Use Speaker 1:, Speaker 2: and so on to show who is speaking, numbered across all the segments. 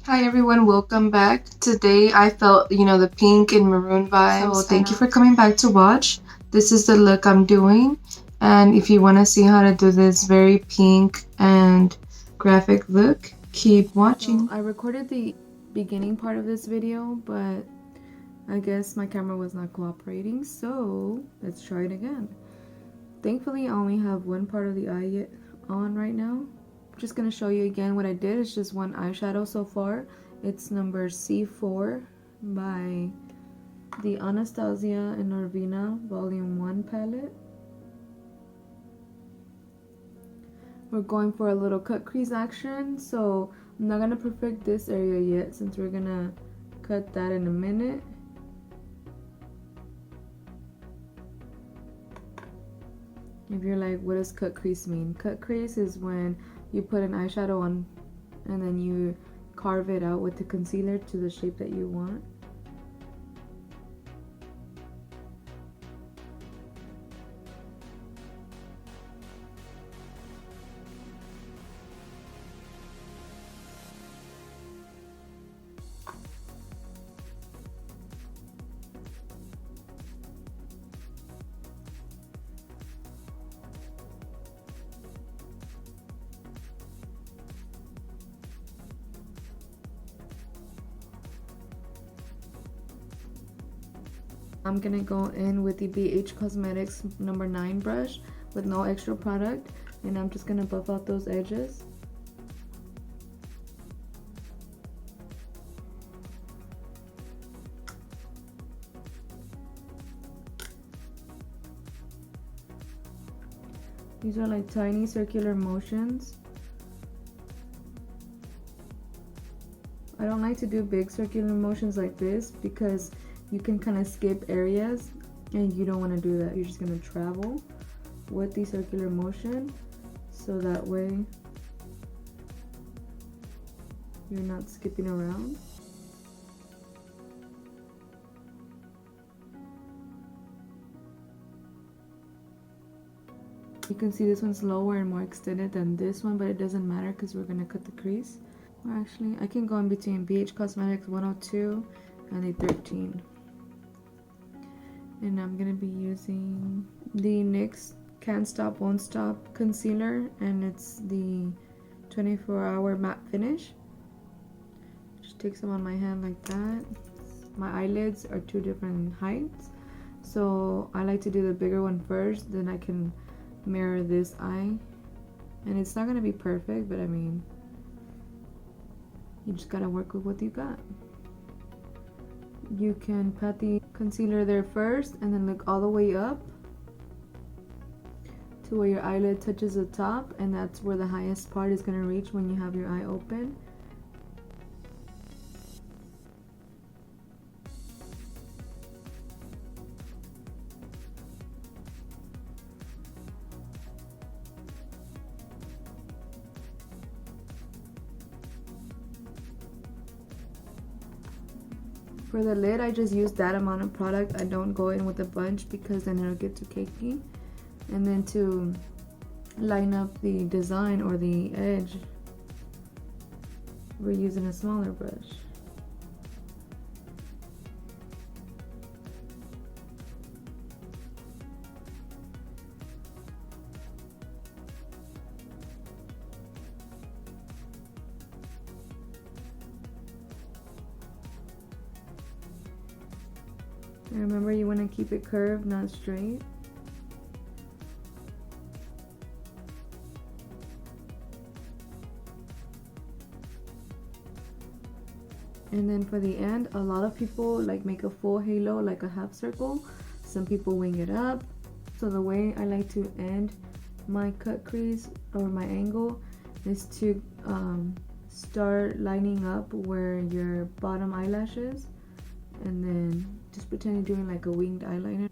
Speaker 1: Hi everyone, welcome back. Today I felt, the pink and maroon vibes. So thank you for coming back to watch. This is the look I'm doing. And if you want to see how to do this very pink and graphic look, keep watching.
Speaker 2: So I recorded the beginning part of this video, but I guess my camera was not cooperating, so let's try it again. Thankfully, I only have one part of the eye yet on right now. I'm just gonna show you again what I did. It's just one eyeshadow so far. It's number C4 by the Anastasia and Norvina Volume 1 palette. We're going for a little cut crease action, so I'm not gonna perfect this area yet since we're gonna cut that in a minute. If you're like, what does cut crease mean? Cut crease is when you put an eyeshadow on and then you carve it out with the concealer to the shape that you want. I'm gonna go in with the BH Cosmetics number 9 brush with no extra product, and I'm just gonna buff out those edges. These are like tiny circular motions. I don't like to do big circular motions like this because you can kind of skip areas and you don't want to do that. You're just going to travel with the circular motion so that way you're not skipping around. You can see this one's lower and more extended than this one, but it doesn't matter because we're going to cut the crease. Or actually, I can go in between BH Cosmetics 102 and the 13. And I'm gonna be using the NYX Can't Stop Won't Stop concealer, and it's the 24-hour matte finish. Just take some on my hand like that. My eyelids are two different heights, so I like to do the bigger one first, then I can mirror this eye. And it's not gonna be perfect, but I mean, you just gotta work with what you got. You can pat the concealer there first and then look all the way up to where your eyelid touches the top, and that's where the highest part is going to reach when you have your eye open. For the lid, I just use that amount of product. I don't go in with a bunch because then it'll get too cakey. And then to line up the design or the edge, we're using a smaller brush. And remember, you want to keep it curved, not straight. And then for the end, a lot of people like make a full halo, like a half circle. Some people wing it up. So the way I like to end my cut crease or my angle is to start lining up where your bottom eyelash is, and then just pretend you're doing like a winged eyeliner.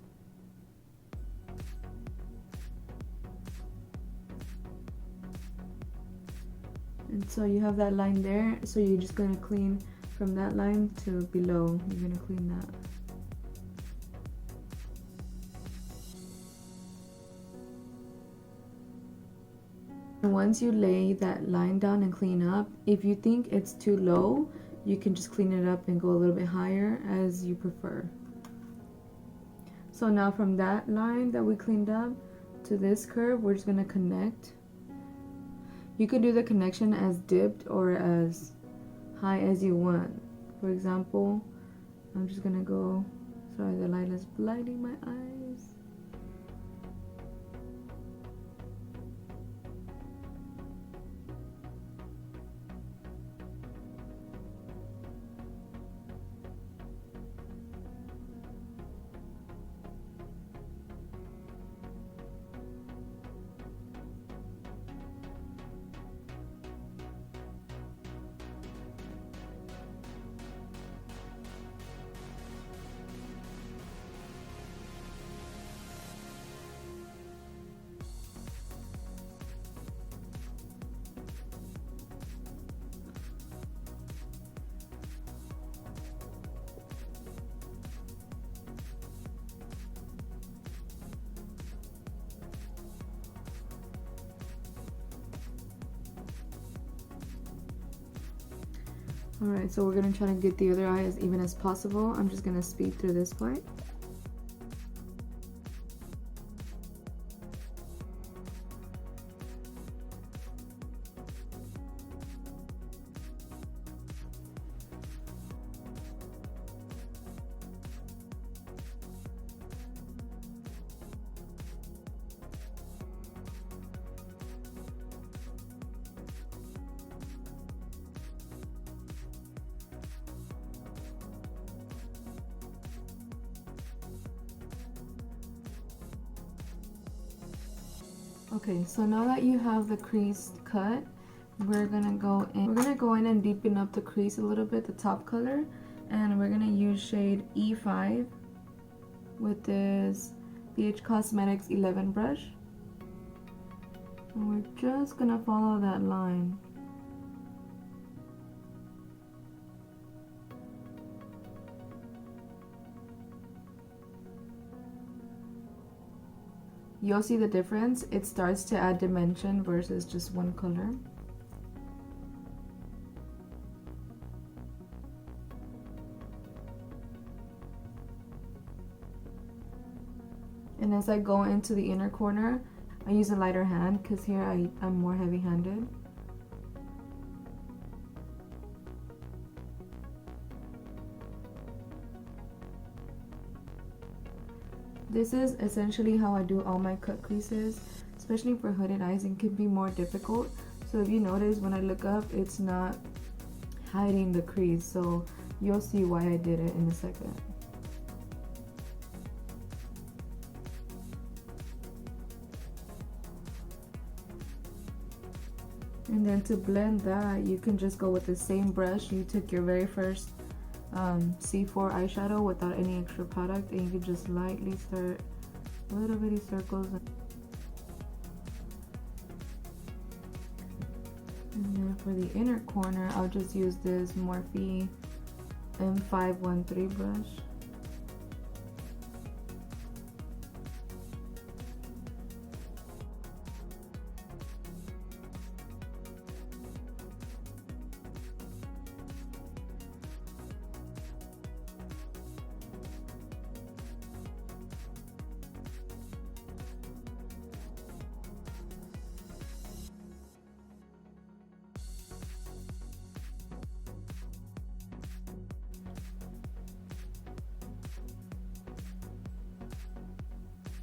Speaker 2: And so you have that line there, so you're just going to clean from that line to below. You're going to clean that. And once you lay that line down and clean up, if you think it's too low, you can just clean it up and go a little bit higher as you prefer. So now from that line that we cleaned up to this curve, we're just gonna connect. You can do the connection as dipped or as high as you want. For example, I'm just gonna go, sorry, the light is blinding my eyes. Alright, so we're gonna try to get the other eye as even as possible. I'm just gonna speed through this part. Okay, so now that you have the crease cut, we're gonna go in and deepen up the crease a little bit, the top color, and we're gonna use shade E5 with this BH Cosmetics 11 brush. And we're just gonna follow that line. You'll see the difference. It starts to add dimension versus just one color. And as I go into the inner corner, I use a lighter hand because here I'm more heavy-handed. This is essentially how I do all my cut creases, especially for hooded eyes, and can be more difficult. So if you notice, when I look up, it's not hiding the crease, so you'll see why I did it in a second. And then to blend that, you can just go with the same brush. You took your very first C4 eyeshadow without any extra product, and you can just lightly start little bitty circles. And then for the inner corner, I'll just use this Morphe M513 brush.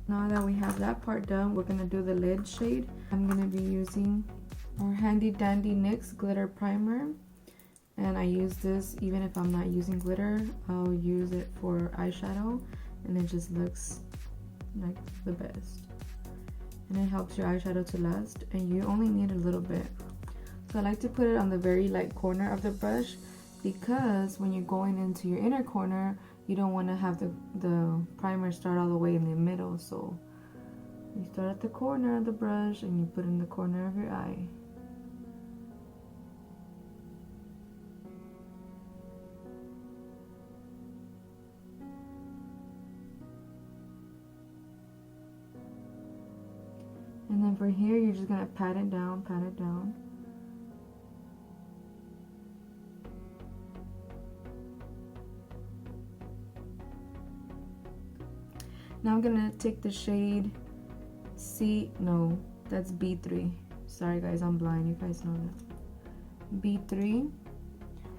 Speaker 2: Now that we have that part done, we're gonna do the lid shade. I'm gonna be using our handy dandy NYX glitter primer, and I use this even if I'm not using glitter. I'll use it for eyeshadow, and it just looks like the best. And it helps your eyeshadow to last, and you only need a little bit. So I like to put it on the very light corner of the brush, because when you're going into your inner corner, you don't want to have the primer start all the way in the middle. So you start at the corner of the brush and you put in the corner of your eye. And then for here, you're just gonna pat it down, pat it down. Now I'm gonna take the shade no, that's B3. Sorry guys, I'm blind, you guys know that. B3.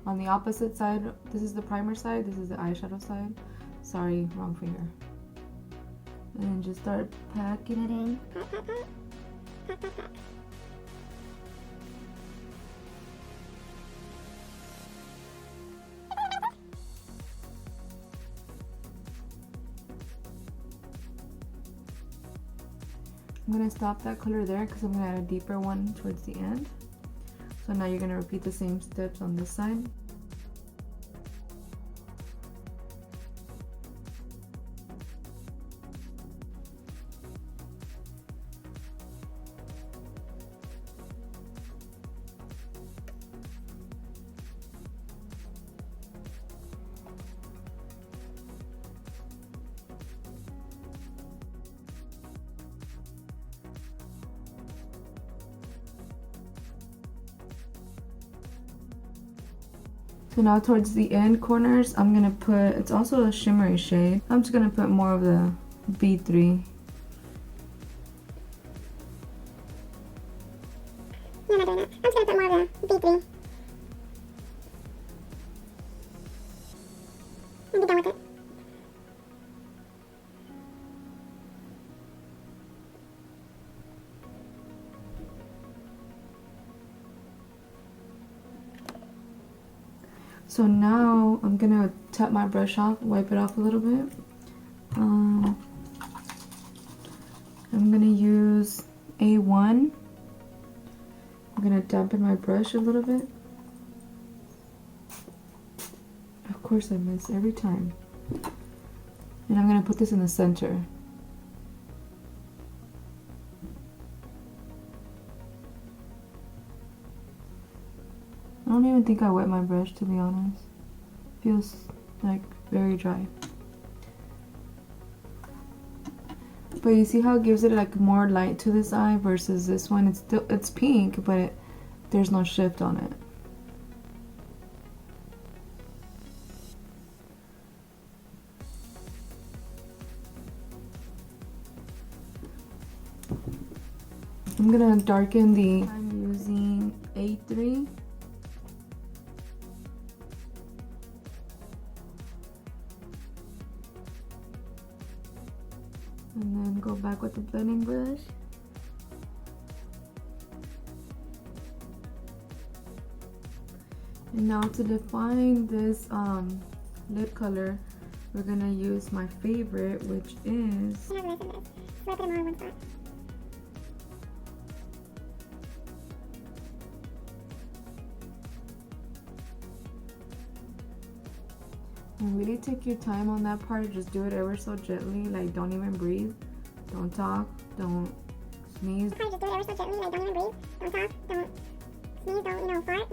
Speaker 2: On the opposite side, this is the primer side, this is the eyeshadow side. Sorry, wrong finger. And then just start packing it in. I'm going to stop that color there because I'm going to add a deeper one towards the end. So now you're going to repeat the same steps on this side. So now towards the end corners, I'm gonna put, it's also a shimmery shade. I'm just gonna put more of the B3.
Speaker 3: You're not doing it. I'm just gonna put more of the B3. And be done with it.
Speaker 2: So now I'm gonna tap my brush off, wipe it off a little bit. I'm gonna use A1. I'm gonna dampen my brush a little bit. Of course I miss every time. And I'm gonna put this in the center. I don't even think I wet my brush, to be honest. Feels like very dry. But you see how it gives it like more light to this eye versus this one? It's pink, but there's no shift on it. I'm gonna darken I'm using A3. And then go back with the blending brush. And now to define this lip color, we're gonna use my favorite, which is...
Speaker 3: I'm not gonna this. So I put them all in one spot.
Speaker 2: And really take your time on that part. Just do it ever so gently. Like, don't even breathe. Don't talk. Don't sneeze.
Speaker 3: Probably just do it ever so gently. Like, don't even breathe. Don't talk. Don't sneeze. Don't, fart.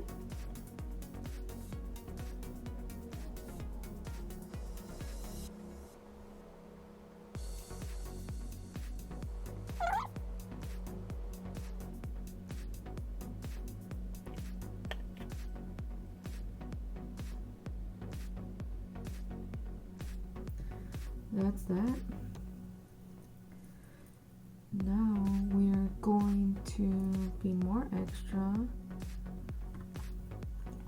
Speaker 2: That's that. Now we're going to be more extra,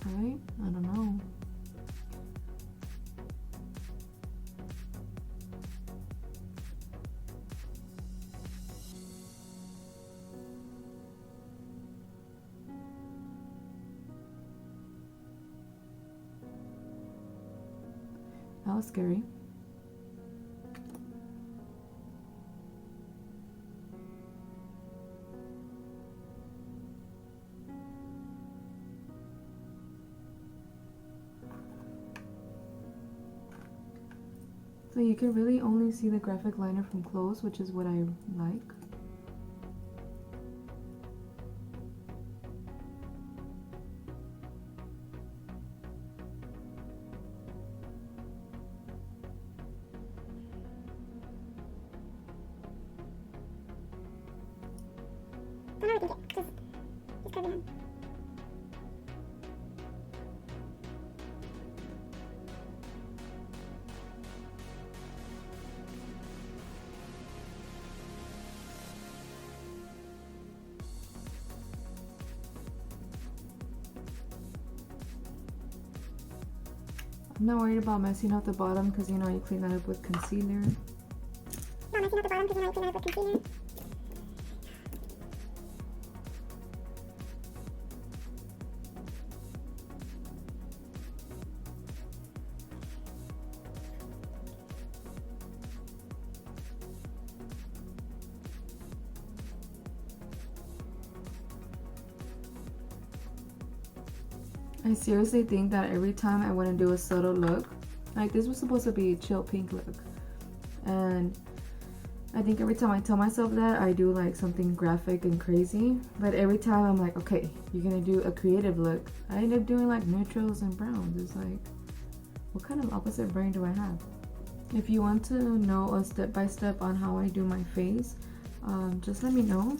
Speaker 2: right? I don't know. That was scary. So you can really only see the graphic liner from close, which is what I like.
Speaker 3: Don't overthink it. Just cover your head.
Speaker 2: I'm not worried about messing up the bottom because you know you clean that up with concealer.
Speaker 3: Not messing up the bottom because you know you clean it up with concealer.
Speaker 2: I seriously think that every time I want to do a subtle look, like this was supposed to be a chill pink look, and I think every time I tell myself that, I do like something graphic and crazy, but every time I'm like, okay, you're gonna do a creative look, I end up doing like neutrals and browns. It's like, what kind of opposite brain do I have? If you want to know a step-by-step on how I do my face, just let me know.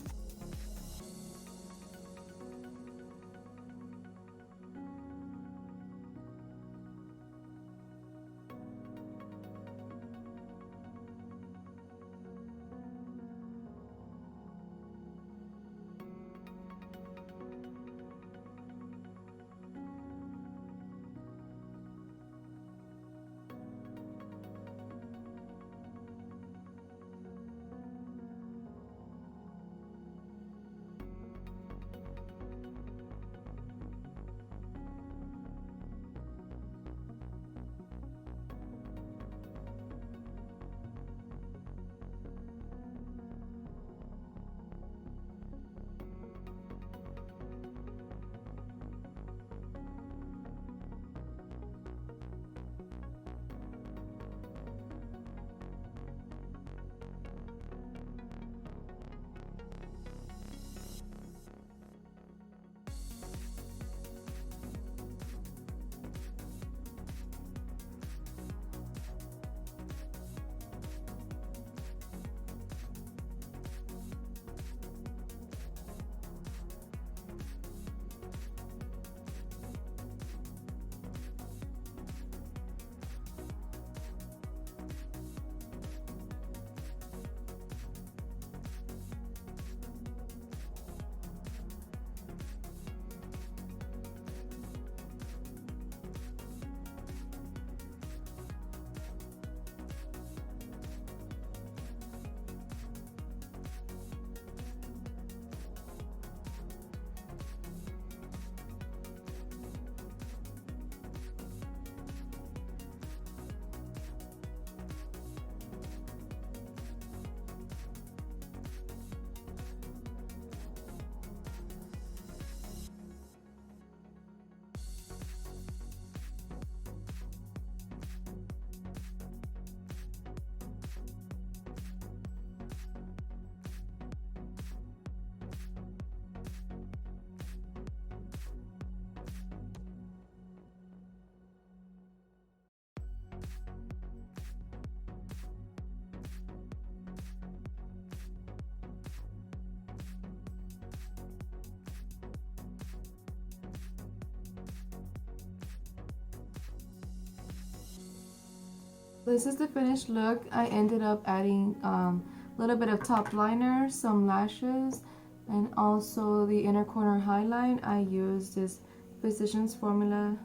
Speaker 2: This is the finished look. I ended up adding a little bit of top liner, some lashes, and also the inner corner highlight. I used this Physicians Formula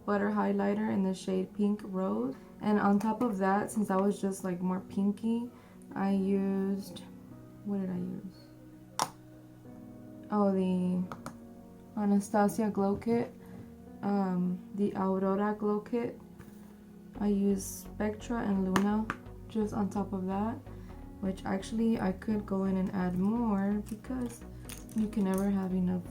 Speaker 2: butter highlighter in the shade Pink Rose. And on top of that, since I was just like more pinky, I used, what did I use? Oh, the Anastasia Glow Kit, the Aurora Glow Kit. I use Spectra and Luna just on top of that, which actually I could go in and add more because you can never have enough.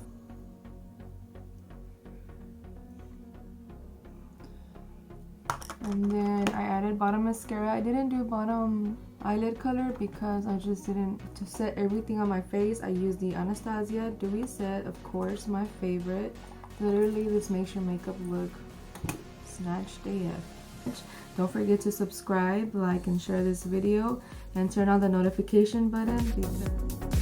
Speaker 2: And then I added bottom mascara. I didn't do bottom eyelid color because I just didn't. To set everything on my face, I used the Anastasia Dewy Set, of course, my favorite. Literally, this makes your makeup look snatched AF. Don't forget to subscribe, like, and share this video, and turn on the notification button because